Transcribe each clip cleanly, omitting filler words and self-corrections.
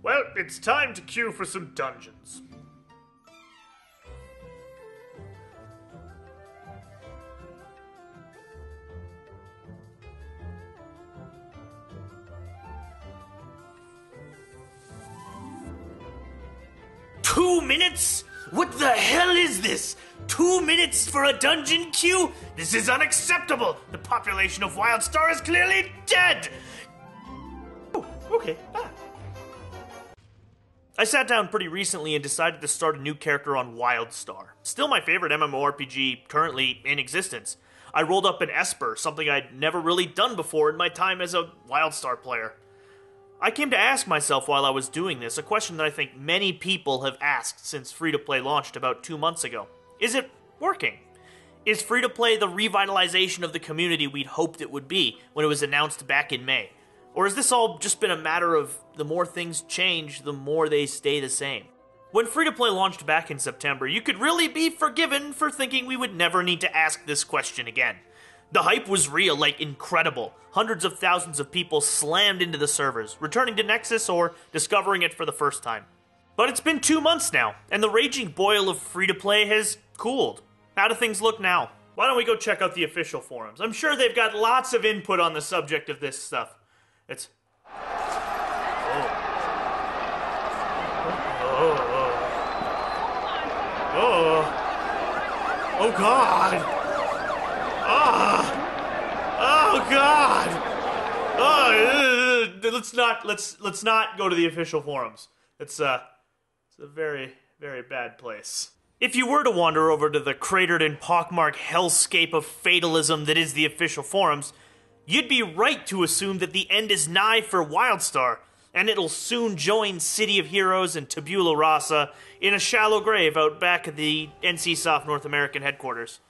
Well, it's time to queue for some dungeons. Two minutes? What the hell is this? 2 minutes for a dungeon queue? This is unacceptable! The population of Wildstar is clearly dead! Oh, okay. I sat down pretty recently and decided to start a new character on Wildstar. Still my favorite MMORPG currently in existence. I rolled up an Esper, something I'd never really done before in my time as a Wildstar player. I came to ask myself while I was doing this a question that I think many people have asked since free-to-play launched about 2 months ago. Is it working? Is free-to-play the revitalization of the community we'd hoped it would be when it was announced back in May? Or has this all just been a matter of the more things change, the more they stay the same? When free-to-play launched back in September, you could really be forgiven for thinking we would never need to ask this question again. The hype was real, like incredible. Hundreds of thousands of people slammed into the servers, returning to Nexus or discovering it for the first time. But it's been 2 months now, and the raging boil of free-to-play has cooled. How do things look now? Why don't we go check out the official forums? I'm sure they've got lots of input on the subject of this stuff. It's... Oh. Oh God! Oh God! Let's not go to the official forums. It's a very, very bad place. If you were to wander over to the cratered and pockmarked hellscape of fatalism that is the official forums, you'd be right to assume that the end is nigh for Wildstar, and it'll soon join City of Heroes and Tabula Rasa in a shallow grave out back at the NCSoft North American headquarters.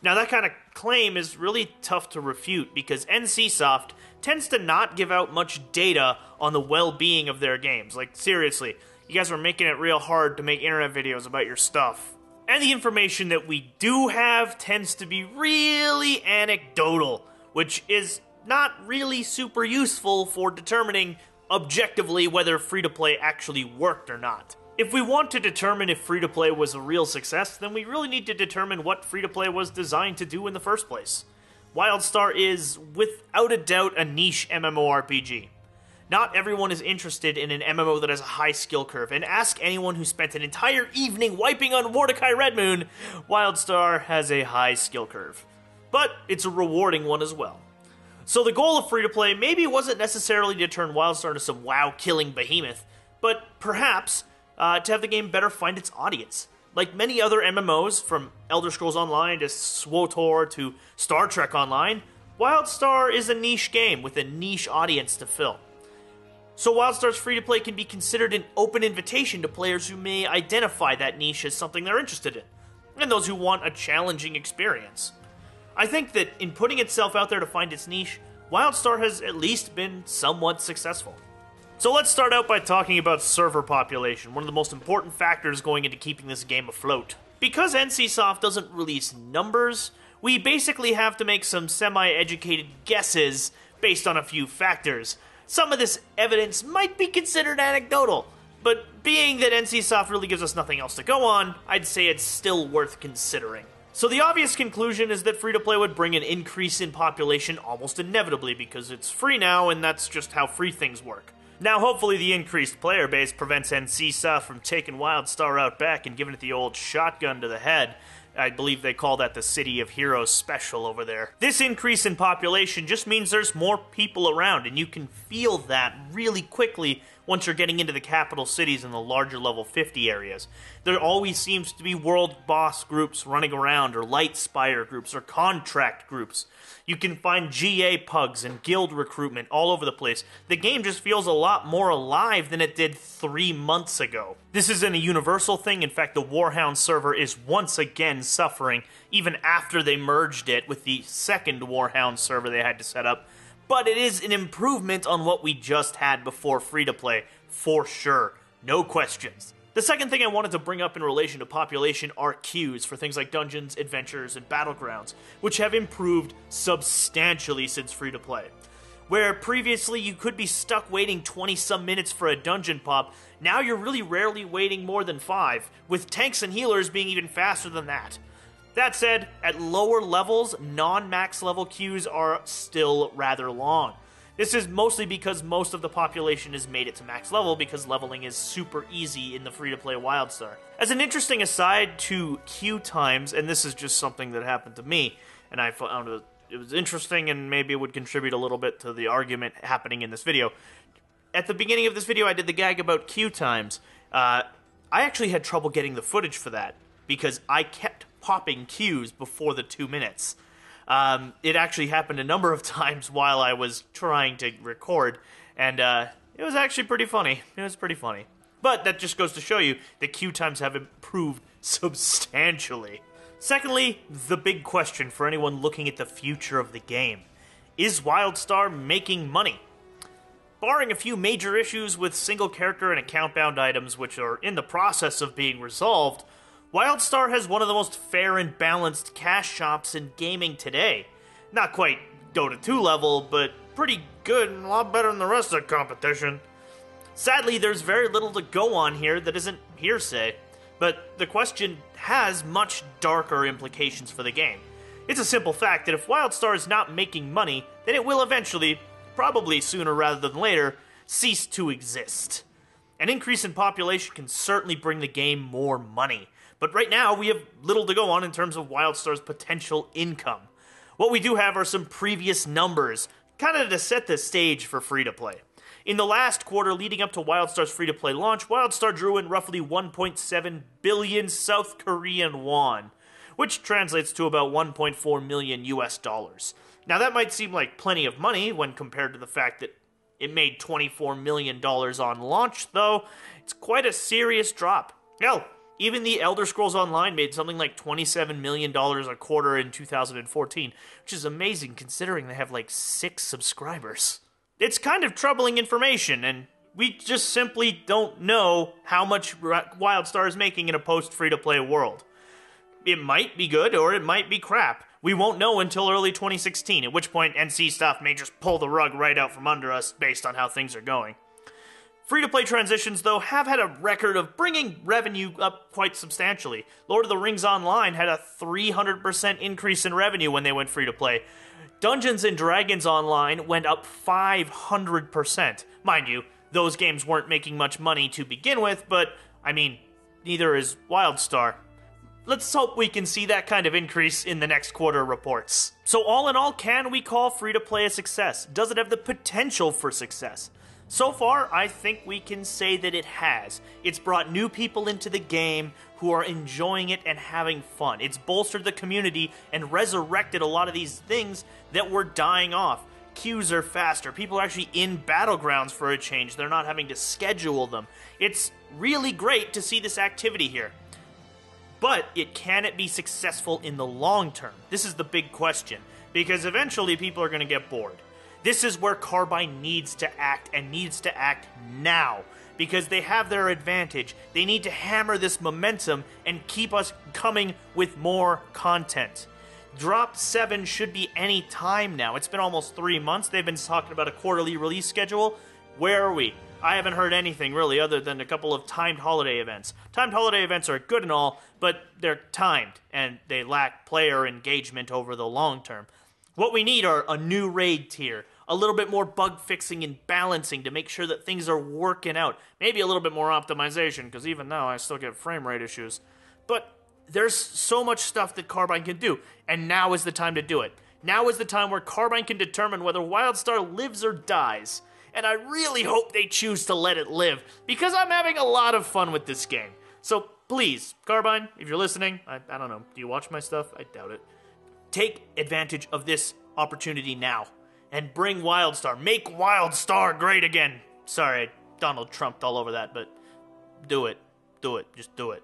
Now that kind of claim is really tough to refute because NCSoft tends to not give out much data on the well-being of their games. Like, seriously, you guys are making it real hard to make internet videos about your stuff. And the information that we do have tends to be really anecdotal, which is not really super useful for determining objectively whether free-to-play actually worked or not. If we want to determine if free-to-play was a real success, then we really need to determine what free-to-play was designed to do in the first place. Wildstar is, without a doubt, a niche MMORPG. Not everyone is interested in an MMO that has a high skill curve, and ask anyone who spent an entire evening wiping on Mordecai Redmoon, Wildstar has a high skill curve. But it's a rewarding one as well. So the goal of free-to-play maybe wasn't necessarily to turn Wildstar into some WoW-killing behemoth, but perhaps to have the game better find its audience. Like many other MMOs, from Elder Scrolls Online to SWTOR to Star Trek Online, Wildstar is a niche game with a niche audience to fill. So Wildstar's free-to-play can be considered an open invitation to players who may identify that niche as something they're interested in, and those who want a challenging experience. I think that in putting itself out there to find its niche, Wildstar has at least been somewhat successful. So let's start out by talking about server population, one of the most important factors going into keeping this game afloat. Because NCSoft doesn't release numbers, we basically have to make some semi-educated guesses based on a few factors. Some of this evidence might be considered anecdotal, but being that NCSoft really gives us nothing else to go on, I'd say it's still worth considering. So the obvious conclusion is that free-to-play would bring an increase in population almost inevitably because it's free now and that's just how free things work. Now hopefully the increased player base prevents NCSoft from taking Wildstar out back and giving it the old shotgun to the head. I believe they call that the City of Heroes special over there. This increase in population just means there's more people around, and you can feel that really quickly once you're getting into the capital cities and the larger level 50 areas. There always seems to be world boss groups running around, or light spire groups, or contract groups. You can find GA pugs and guild recruitment all over the place. The game just feels a lot more alive than it did 3 months ago. This isn't a universal thing. In fact, the Warhound server is once again suffering, even after they merged it with the second Warhound server they had to set up. But it is an improvement on what we just had before free-to-play, for sure. No questions. The second thing I wanted to bring up in relation to population are queues for things like dungeons, adventures, and battlegrounds, which have improved substantially since free-to-play. Where previously you could be stuck waiting 20-some minutes for a dungeon pop, now you're really rarely waiting more than 5, with tanks and healers being even faster than that. That said, at lower levels, non-max level queues are still rather long. This is mostly because most of the population has made it to max level because leveling is super easy in the free-to-play Wildstar. As an interesting aside to queue times, and this is just something that happened to me, and I found it was interesting and maybe it would contribute a little bit to the argument happening in this video. At the beginning of this video, I did the gag about queue times. I actually had trouble getting the footage for that because I kept popping queues before the 2 minutes. It actually happened a number of times while I was trying to record, and it was actually pretty funny. It was pretty funny. But that just goes to show you that queue times have improved substantially. Secondly, the big question for anyone looking at the future of the game. Is Wildstar making money? Barring a few major issues with single character and account-bound items which are in the process of being resolved, Wildstar has one of the most fair and balanced cash shops in gaming today. Not quite Dota 2 level, but pretty good and a lot better than the rest of the competition. Sadly, there's very little to go on here that isn't hearsay, but the question has much darker implications for the game. It's a simple fact that if Wildstar is not making money, then it will eventually, probably sooner rather than later, cease to exist. An increase in population can certainly bring the game more money, but right now we have little to go on in terms of Wildstar's potential income. What we do have are some previous numbers, kind of to set the stage for free-to-play. In the last quarter leading up to Wildstar's free-to-play launch, Wildstar drew in roughly 1.7 billion South Korean won, which translates to about 1.4 million US dollars. Now that might seem like plenty of money when compared to the fact that it made $24 million on launch, though it's quite a serious drop. Hell, even the Elder Scrolls Online made something like $27 million a quarter in 2014, which is amazing considering they have like 6 subscribers. It's kind of troubling information, and we just simply don't know how much Wildstar is making in a post-free-to-play world. It might be good, or it might be crap. We won't know until early 2016, at which point NC stuff may just pull the rug right out from under us based on how things are going. Free-to-play transitions, though, have had a record of bringing revenue up quite substantially. Lord of the Rings Online had a 300% increase in revenue when they went free-to-play. Dungeons & Dragons Online went up 500%. Mind you, those games weren't making much money to begin with, but, I mean, neither is Wildstar. Let's hope we can see that kind of increase in the next quarter reports. So all in all, can we call free-to-play a success? Does it have the potential for success? So far, I think we can say that it has. It's brought new people into the game who are enjoying it and having fun. It's bolstered the community and resurrected a lot of these things that were dying off. Queues are faster. People are actually in battlegrounds for a change. They're not having to schedule them. It's really great to see this activity here. But can it be successful in the long term? This is the big question, because eventually people are going to get bored. This is where Carbine needs to act, and needs to act now, because they have their advantage. They need to hammer this momentum and keep us coming with more content. Drop 7 should be any time now. It's been almost 3 months. They've been talking about a quarterly release schedule. Where are we? I haven't heard anything really other than a couple of timed holiday events. Timed holiday events are good and all, but they're timed, and they lack player engagement over the long term. What we need are a new raid tier, a little bit more bug fixing and balancing to make sure that things are working out. Maybe a little bit more optimization, because even now I still get frame rate issues. But there's so much stuff that Carbine can do, and now is the time to do it. Now is the time where Carbine can determine whether Wildstar lives or dies. And I really hope they choose to let it live, because I'm having a lot of fun with this game. So please, Carbine, if you're listening, I don't know, do you watch my stuff? I doubt it. Take advantage of this opportunity now, and bring Wildstar. Make Wildstar great again. Sorry, Donald Trumped all over that, but do it. Do it. Just do it.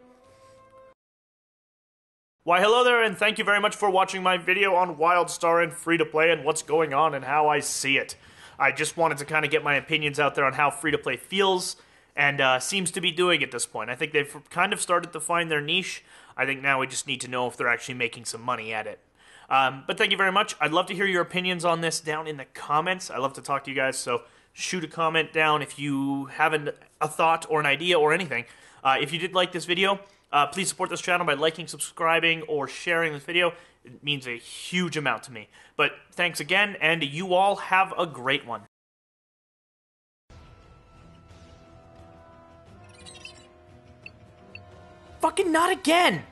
Why, hello there, and thank you very much for watching my video on Wildstar and free-to-play and what's going on and how I see it. I just wanted to kind of get my opinions out there on how free-to-play feels and seems to be doing at this point. I think they've kind of started to find their niche. I think now we just need to know if they're actually making some money at it. But thank you very much. I'd love to hear your opinions on this down in the comments. I love to talk to you guys, so shoot a comment down if you have a thought or an idea or anything. If you did like this video, please support this channel by liking, subscribing, or sharing this video. It means a huge amount to me. But thanks again, and you all have a great one. Fucking not again!